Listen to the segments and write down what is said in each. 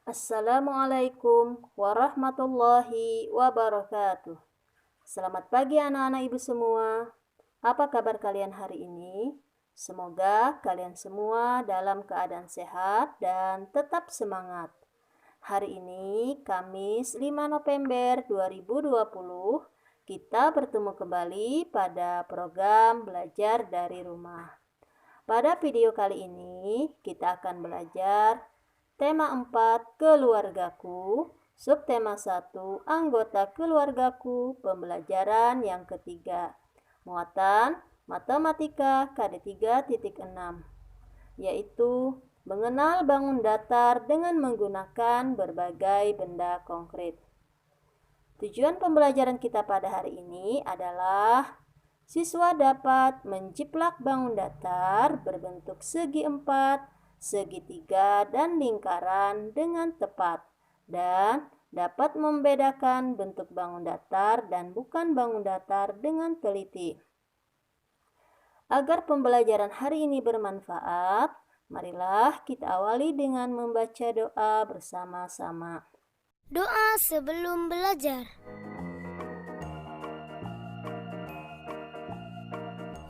Assalamualaikum warahmatullahi wabarakatuh. Selamat pagi anak-anak ibu semua. Apa kabar kalian hari ini? Semoga kalian semua dalam keadaan sehat dan tetap semangat. Hari ini Kamis 5 November 2020, kita bertemu kembali pada program belajar dari rumah. Pada video kali ini kita akan belajar tema 4, keluargaku. Subtema 1, anggota keluargaku. Pembelajaran yang ketiga. Muatan Matematika KD3.6, yaitu mengenal bangun datar dengan menggunakan berbagai benda konkret. Tujuan pembelajaran kita pada hari ini adalah siswa dapat menjiplak bangun datar berbentuk segi empat, segitiga, dan lingkaran dengan tepat, dan dapat membedakan bentuk bangun datar dan bukan bangun datar dengan teliti. Agar pembelajaran hari ini bermanfaat, marilah kita awali dengan membaca doa bersama-sama. Doa sebelum belajar.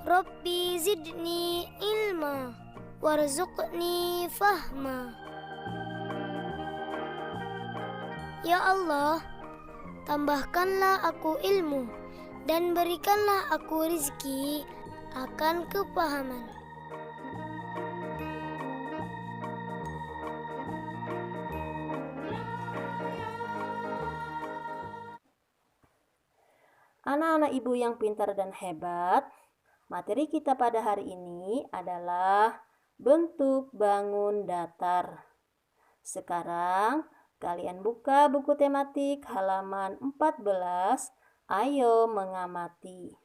Rabbi zidni ilma warzuqni fahma. Ya Allah, tambahkanlah aku ilmu dan berikanlah aku rizki akan kepahaman. Anak-anak ibu yang pintar dan hebat, materi kita pada hari ini adalah bentuk bangun datar. Sekarang kalian buka buku tematik halaman 14. Ayo mengamati.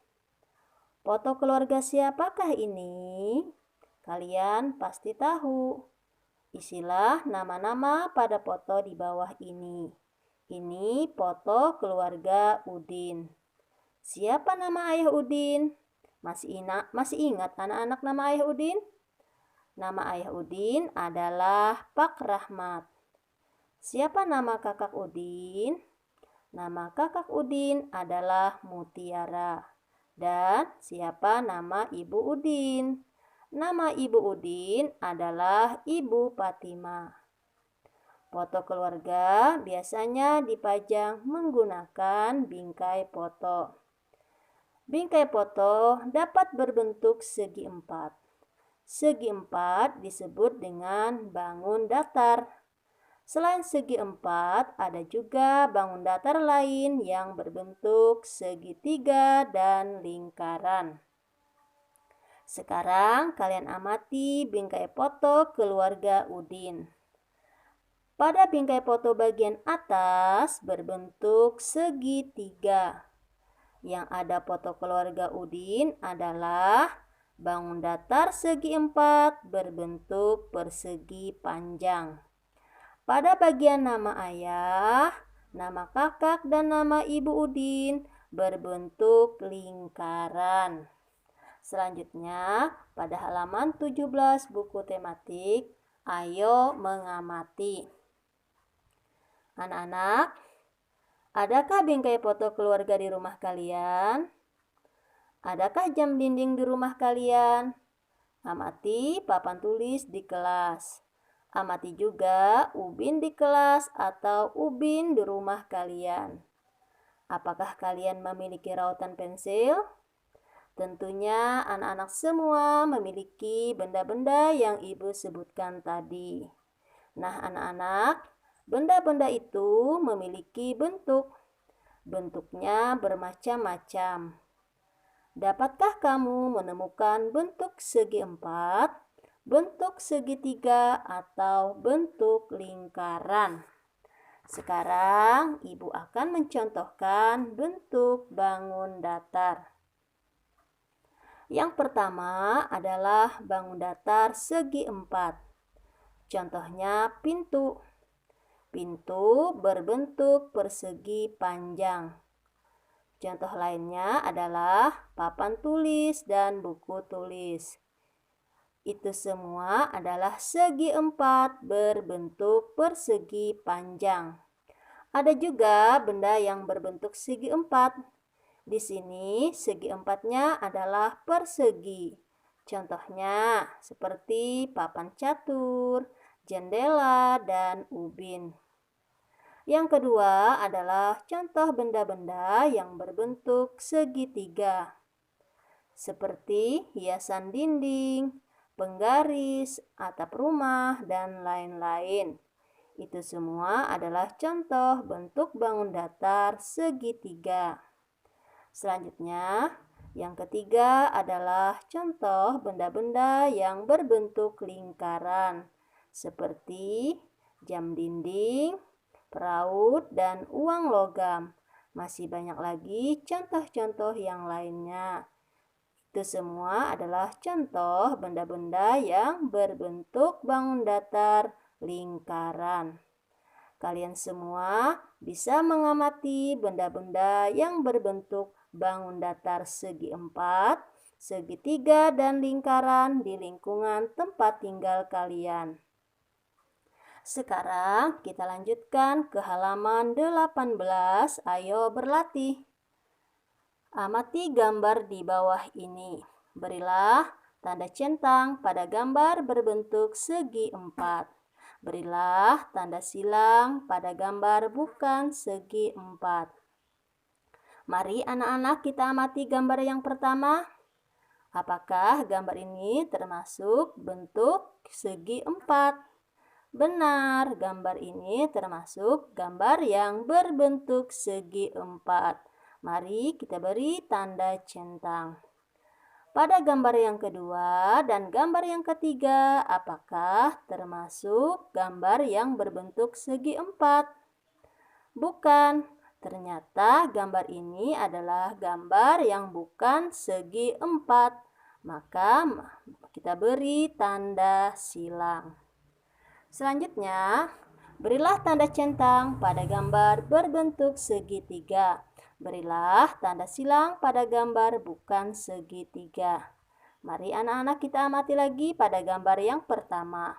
Foto keluarga siapakah ini? Kalian pasti tahu. Isilah nama-nama pada foto di bawah ini. Ini foto keluarga Udin. Siapa nama ayah Udin? Masih ingat anak-anak nama ayah Udin? Nama ayah Udin adalah Pak Rahmat. Siapa nama kakak Udin? Nama kakak Udin adalah Mutiara. Dan siapa nama ibu Udin? Nama ibu Udin adalah Ibu Fatima. Foto keluarga biasanya dipajang menggunakan bingkai foto. Bingkai foto dapat berbentuk segi empat. Segi empat disebut dengan bangun datar. Selain segi empat, ada juga bangun datar lain yang berbentuk segitiga dan lingkaran. Sekarang kalian amati bingkai foto keluarga Udin. Pada bingkai foto bagian atas berbentuk segitiga. Yang ada foto keluarga Udin adalah bangun datar segi empat berbentuk persegi panjang. Pada bagian nama ayah, nama kakak, dan nama ibu Udin berbentuk lingkaran. Selanjutnya, pada halaman 17 buku tematik, ayo mengamati. Anak-anak, adakah bingkai foto keluarga di rumah kalian? Adakah jam dinding di rumah kalian? Amati papan tulis di kelas. Amati juga ubin di kelas atau ubin di rumah kalian. Apakah kalian memiliki rautan pensil? Tentunya anak-anak semua memiliki benda-benda yang ibu sebutkan tadi. Nah anak-anak, benda-benda itu memiliki bentuk. Bentuknya bermacam-macam. Dapatkah kamu menemukan bentuk segi empat, bentuk segitiga, atau bentuk lingkaran? Sekarang ibu akan mencontohkan bentuk bangun datar. Yang pertama adalah bangun datar segi empat. Contohnya pintu. Pintu berbentuk persegi panjang. Contoh lainnya adalah papan tulis dan buku tulis. Itu semua adalah segi empat berbentuk persegi panjang. Ada juga benda yang berbentuk segi empat. Di sini segi empatnya adalah persegi. Contohnya seperti papan catur, jendela, dan ubin. Yang kedua adalah contoh benda-benda yang berbentuk segitiga, seperti hiasan dinding, penggaris, atap rumah, dan lain-lain. Itu semua adalah contoh bentuk bangun datar segitiga. Selanjutnya, yang ketiga adalah contoh benda-benda yang berbentuk lingkaran, seperti jam dinding, peraut, dan uang logam. Masih banyak lagi contoh-contoh yang lainnya. Itu semua adalah contoh benda-benda yang berbentuk bangun datar lingkaran. Kalian semua bisa mengamati benda-benda yang berbentuk bangun datar segi empat, segitiga, dan lingkaran di lingkungan tempat tinggal kalian. Sekarang kita lanjutkan ke halaman 18. Ayo berlatih. Amati gambar di bawah ini. Berilah tanda centang pada gambar berbentuk segi empat. Berilah tanda silang pada gambar bukan segi empat. Mari anak-anak kita amati gambar yang pertama. Apakah gambar ini termasuk bentuk segi empat? Benar, gambar ini termasuk gambar yang berbentuk segi empat. Mari kita beri tanda centang. Pada gambar yang kedua dan gambar yang ketiga, apakah termasuk gambar yang berbentuk segi empat? Bukan, ternyata gambar ini adalah gambar yang bukan segi empat. Maka kita beri tanda silang. Selanjutnya, berilah tanda centang pada gambar berbentuk segitiga. Berilah tanda silang pada gambar bukan segitiga. Mari anak-anak kita amati lagi pada gambar yang pertama.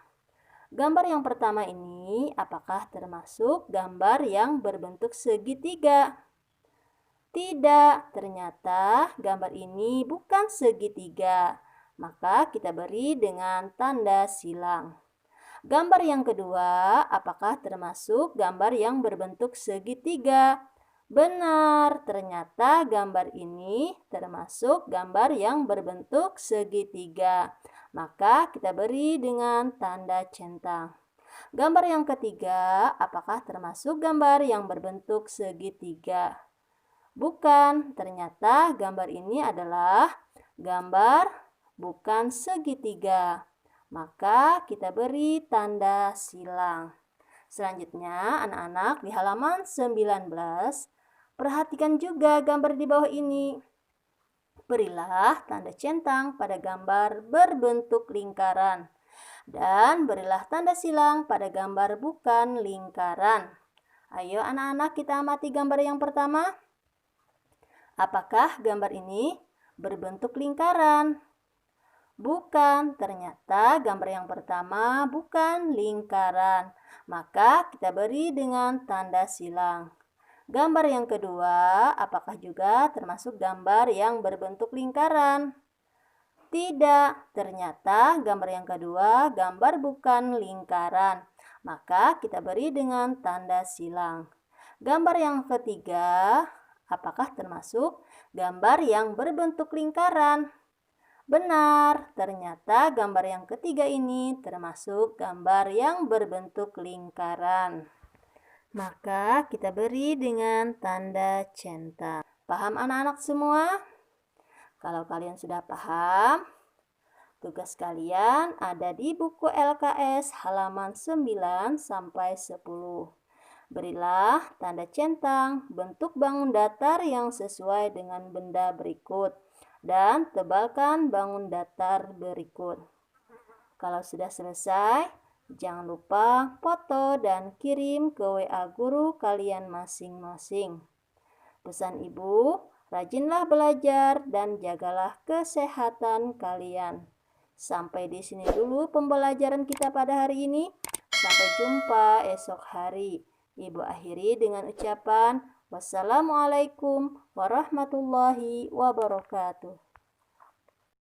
Gambar yang pertama ini apakah termasuk gambar yang berbentuk segitiga? Tidak, ternyata gambar ini bukan segitiga. Maka kita beri dengan tanda silang. Gambar yang kedua, apakah termasuk gambar yang berbentuk segitiga? Benar, ternyata gambar ini termasuk gambar yang berbentuk segitiga. Maka kita beri dengan tanda centang. Gambar yang ketiga, apakah termasuk gambar yang berbentuk segitiga? Bukan, ternyata gambar ini adalah gambar bukan segitiga. Maka kita beri tanda silang. Selanjutnya, anak-anak di halaman 19, perhatikan juga gambar di bawah ini. Berilah tanda centang pada gambar berbentuk lingkaran. Dan berilah tanda silang pada gambar bukan lingkaran. Ayo anak-anak kita amati gambar yang pertama. Apakah gambar ini berbentuk lingkaran? Bukan, ternyata gambar yang pertama bukan lingkaran. Maka kita beri dengan tanda silang. Gambar yang kedua, apakah juga termasuk gambar yang berbentuk lingkaran? Tidak, ternyata gambar yang kedua gambar bukan lingkaran. Maka kita beri dengan tanda silang. Gambar yang ketiga, apakah termasuk gambar yang berbentuk lingkaran? Benar, ternyata gambar yang ketiga ini termasuk gambar yang berbentuk lingkaran. Maka kita beri dengan tanda centang. Paham anak-anak semua? Kalau kalian sudah paham, tugas kalian ada di buku LKS halaman 9 sampai 10. Berilah tanda centang bentuk bangun datar yang sesuai dengan benda berikut dan tebalkan bangun datar berikut. Kalau sudah selesai, jangan lupa foto dan kirim ke WA guru kalian masing-masing. Pesan ibu, rajinlah belajar dan jagalah kesehatan kalian. Sampai di sini dulu pembelajaran kita pada hari ini. Sampai jumpa esok hari. Ibu akhiri dengan ucapan wassalamualaikum warahmatullahi wabarakatuh.